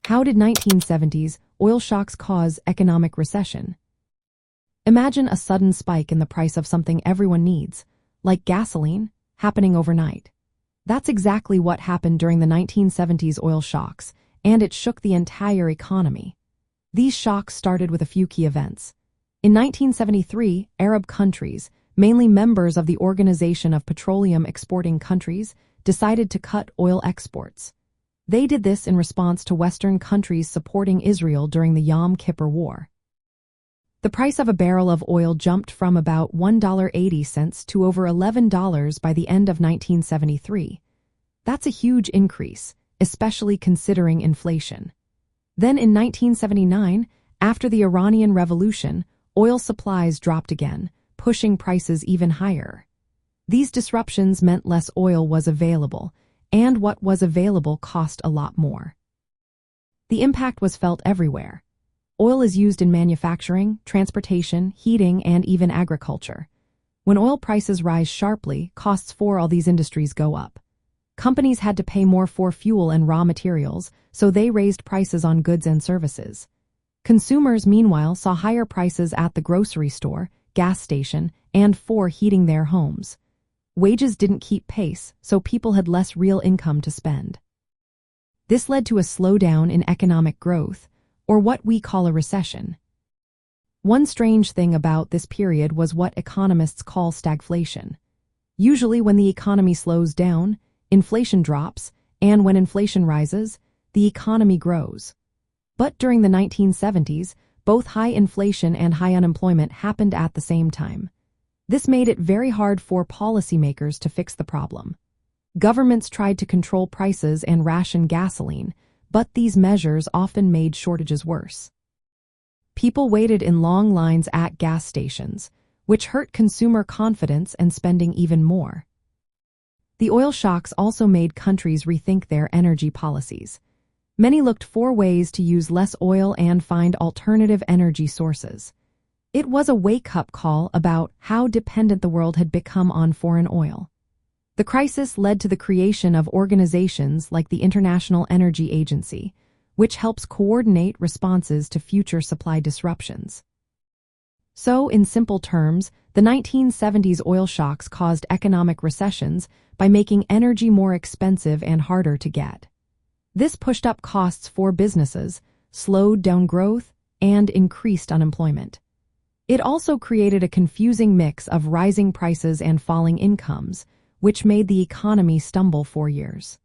How did 1970s oil shocks cause economic recession? Imagine a sudden spike in the price of something everyone needs, like gasoline, happening overnight. That's exactly what happened during the 1970s oil shocks, and it shook the entire economy. These shocks started with a few key events. In 1973, Arab countries, mainly members of the Organization of Petroleum Exporting Countries, decided to cut oil exports. They did this in response to Western countries supporting Israel during the Yom Kippur War. The price of a barrel of oil jumped from about $1.80 to over $11 by the end of 1973. That's a huge increase, especially considering inflation. Then in 1979, after the Iranian Revolution, oil supplies dropped again, pushing prices even higher. These disruptions meant less oil was available, and what was available cost a lot more. The impact was felt everywhere. Oil is used in manufacturing, transportation, heating, and even agriculture. When oil prices rise sharply, costs for all these industries go up. Companies had to pay more for fuel and raw materials, so they raised prices on goods and services. Consumers, meanwhile, saw higher prices at the grocery store, gas station, and for heating their homes. Wages didn't keep pace, so people had less real income to spend. This led to a slowdown in economic growth, or what we call a recession. One strange thing about this period was what economists call stagflation. Usually when the economy slows down, inflation drops, and when inflation rises, the economy grows. But during the 1970s, both high inflation and high unemployment happened at the same time. This made it very hard for policymakers to fix the problem. Governments tried to control prices and ration gasoline, but these measures often made shortages worse. People waited in long lines at gas stations, which hurt consumer confidence and spending even more. The oil shocks also made countries rethink their energy policies. Many looked for ways to use less oil and find alternative energy sources. It was a wake-up call about how dependent the world had become on foreign oil. The crisis led to the creation of organizations like the International Energy Agency, which helps coordinate responses to future supply disruptions. So, in simple terms, the 1970s oil shocks caused economic recessions by making energy more expensive and harder to get. This pushed up costs for businesses, slowed down growth, and increased unemployment. It also created a confusing mix of rising prices and falling incomes, which made the economy stumble for years.